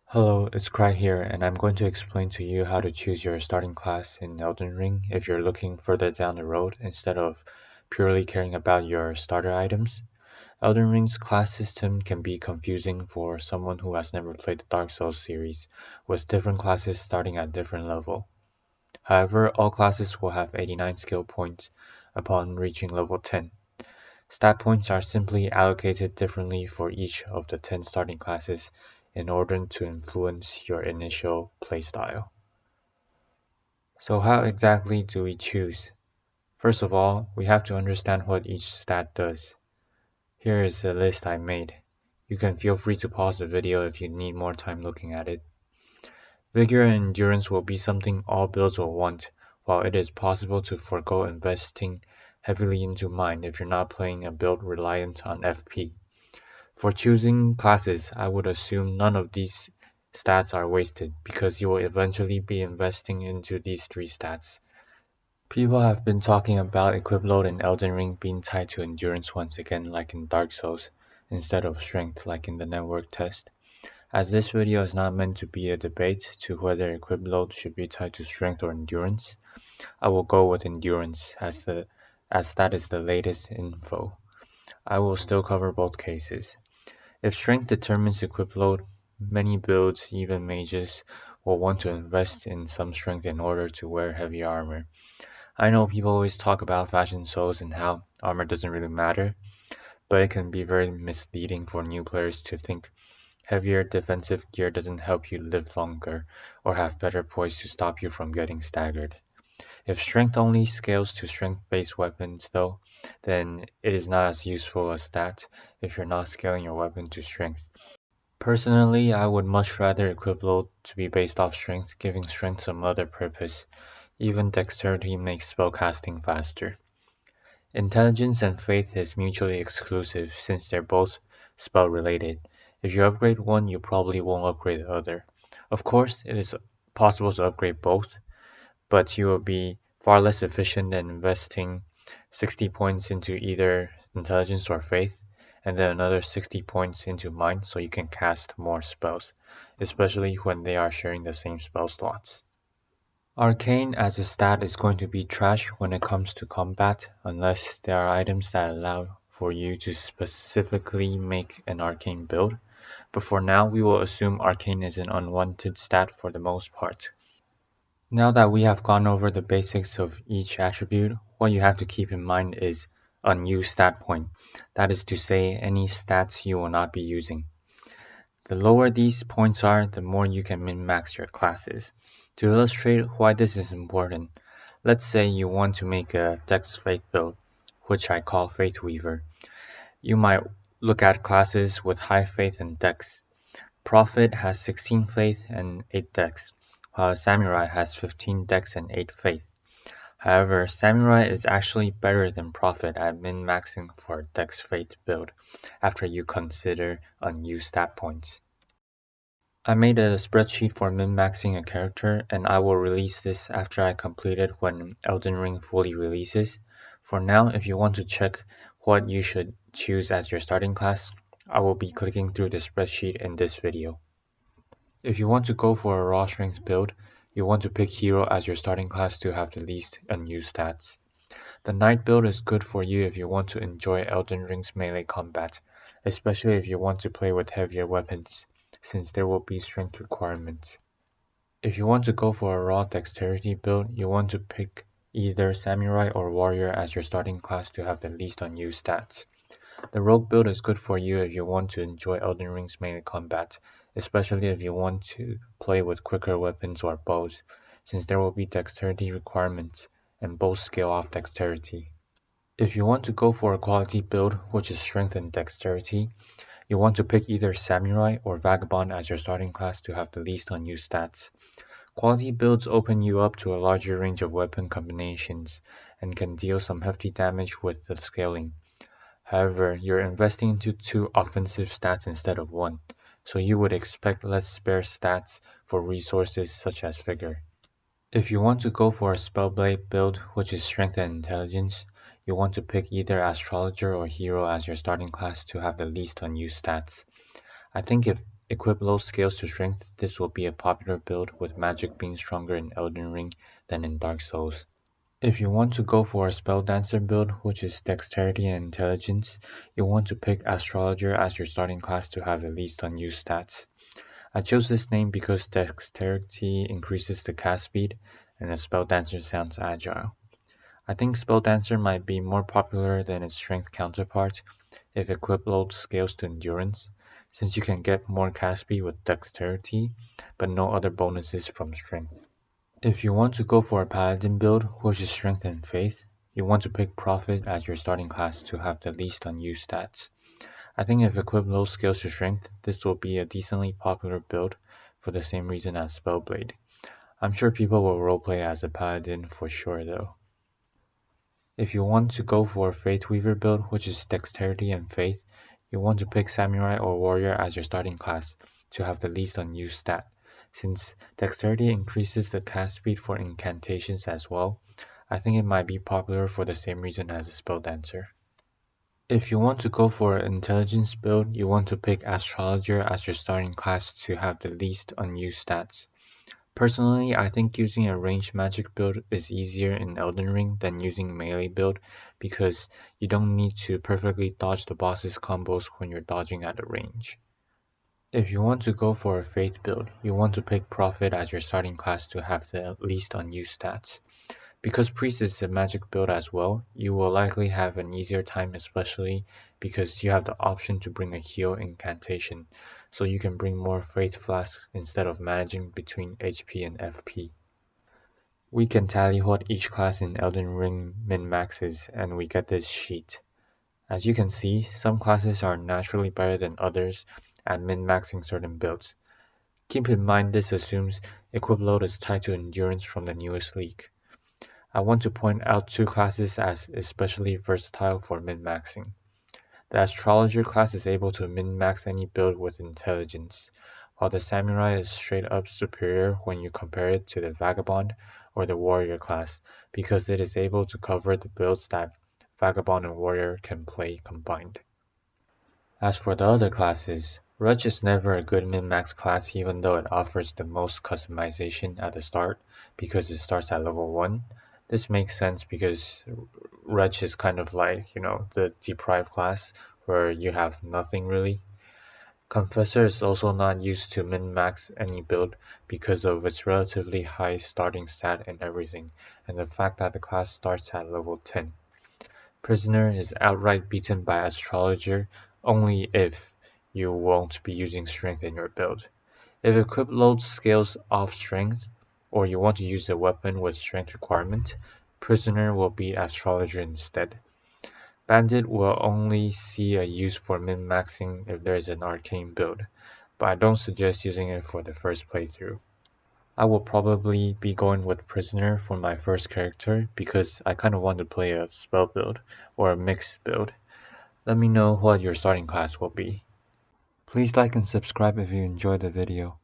Hello, it's Cry here, and I'm going to explain to you how to choose your starting class in Elden Ring if you're looking further down the road instead of purely caring about your starter items. Elden Ring's class system can be confusing for someone who has never played the Dark Souls series, with different classes starting at different level. However, all classes will have 89 skill points upon reaching level 10. Stat points are simply allocated differently for each of the 10 starting classes in order to influence your initial playstyle. So how exactly do we choose? First of all, we have to understand what each stat does. Here is the list I made. You can feel free to pause the video if you need more time looking at it. Vigor and endurance will be something all builds will want, while it is possible to forego investing heavily into mine if you're not playing a build reliant on FP. For choosing classes, I would assume none of these stats are wasted, because you will eventually be investing into these three stats. People have been talking about equip load in Elden Ring being tied to endurance once again like in Dark Souls, instead of strength like in the network test. As this video is not meant to be a debate to whether equip load should be tied to strength or endurance, I will go with endurance as that is the latest info. I will still cover both cases. If strength determines equip load, many builds, even mages, will want to invest in some strength in order to wear heavy armor. I know people always talk about fashion shows and how armor doesn't really matter, but it can be very misleading for new players to think heavier defensive gear doesn't help you live longer or have better poise to stop you from getting staggered. If strength only scales to strength-based weapons though, then it is not as useful as that if you're not scaling your weapon to strength. Personally, I would much rather equip load to be based off strength, giving strength some other purpose. Even dexterity makes spellcasting faster. Intelligence and faith is mutually exclusive since they're both spell related. If you upgrade one, you probably won't upgrade the other. Of course, it is possible to upgrade both, but you will be far less efficient than investing 60 points into either intelligence or faith, and then another 60 points into mind so you can cast more spells, especially when they are sharing the same spell slots. Arcane as a stat is going to be trash when it comes to combat, unless there are items that allow for you to specifically make an arcane build, but for now we will assume arcane is an unwanted stat for the most part. Now that we have gone over the basics of each attribute, what you have to keep in mind is unused stat point. That is to say, any stats you will not be using. The lower these points are, the more you can min-max your classes. To illustrate why this is important, let's say you want to make a Dex Faith build, which I call Faithweaver. You might look at classes with high faith and Dex. Prophet has 16 faith and 8 Dex, while Samurai has 15 Dex and 8 faith. However, Samurai is actually better than Prophet at min-maxing for a Dex Faith build, after you consider unused stat points. I made a spreadsheet for min-maxing a character, and I will release this after I complete it when Elden Ring fully releases. For now, if you want to check what you should choose as your starting class, I will be clicking through the spreadsheet in this video. If you want to go for a raw strength build, you want to pick hero as your starting class to have the least unused stats. The knight build is good for you if you want to enjoy Elden Ring's melee combat, especially if you want to play with heavier weapons, since there will be strength requirements. If you want to go for a raw dexterity build, you want to pick either samurai or warrior as your starting class to have the least unused stats. The rogue build is good for you if you want to enjoy Elden Ring's melee combat, especially if you want to play with quicker weapons or bows, since there will be dexterity requirements, and both scale off dexterity. If you want to go for a quality build, which is strength and dexterity, you want to pick either samurai or vagabond as your starting class to have the least unused stats. Quality builds open you up to a larger range of weapon combinations, and can deal some hefty damage with the scaling. However, you're investing into 2 offensive stats instead of 1, so you would expect less spare stats for resources such as vigor. If you want to go for a Spellblade build, which is strength and intelligence, you want to pick either astrologer or hero as your starting class to have the least unused stats. I think if equip low scales to strength, this will be a popular build with magic being stronger in Elden Ring than in Dark Souls. If you want to go for a Spelldancer build, which is dexterity and intelligence, you want to pick Astrologer as your starting class to have the least unused stats. I chose this name because dexterity increases the cast speed, and a Spelldancer sounds agile. I think Spelldancer might be more popular than its strength counterpart if equip load scales to endurance, since you can get more cast speed with dexterity, but no other bonuses from strength. If you want to go for a Paladin build, which is strength and faith, you want to pick Prophet as your starting class to have the least unused stats. I think if equipped low scales to strength, this will be a decently popular build for the same reason as Spellblade. I'm sure people will roleplay as a Paladin for sure though. If you want to go for a Faithweaver build, which is dexterity and faith, you want to pick Samurai or Warrior as your starting class to have the least unused stat. Since dexterity increases the cast speed for incantations as well, I think it might be popular for the same reason as a Spelldancer. If you want to go for an intelligence build, you want to pick Astrologer as your starting class to have the least unused stats. Personally, I think using a ranged magic build is easier in Elden Ring than using melee build because you don't need to perfectly dodge the boss's combos when you're dodging at a range. If you want to go for a faith build, you want to pick Prophet as your starting class to have the least unused stats. Because Priest is a magic build as well, you will likely have an easier time, especially because you have the option to bring a heal incantation, so you can bring more Faith Flasks instead of managing between HP and FP. We can tally what each class in Elden Ring min-maxes and we get this sheet. As you can see, some classes are naturally better than others at min-maxing certain builds. Keep in mind this assumes equip load is tied to endurance from the newest leak. I want to point out two classes as especially versatile for min-maxing. The Astrologer class is able to min-max any build with intelligence, while the Samurai is straight up superior when you compare it to the Vagabond or the Warrior class, because it is able to cover the builds that Vagabond and Warrior can play combined. As for the other classes, Rudge is never a good min-max class even though it offers the most customization at the start because it starts at level 1. This makes sense because Rudge is kind of like, the deprived class where you have nothing really. Confessor is also not used to min-max any build because of its relatively high starting stat and everything, and the fact that the class starts at level 10. Prisoner is outright beaten by Astrologer only if you won't be using strength in your build. If equip load scales off strength, or you want to use a weapon with strength requirement, Prisoner will beat Astrologer instead. Bandit will only see a use for min-maxing if there is an arcane build, but I don't suggest using it for the first playthrough. I will probably be going with Prisoner for my first character because I kinda want to play a spell build or a mixed build. Let me know what your starting class will be. Please like and subscribe if you enjoyed the video.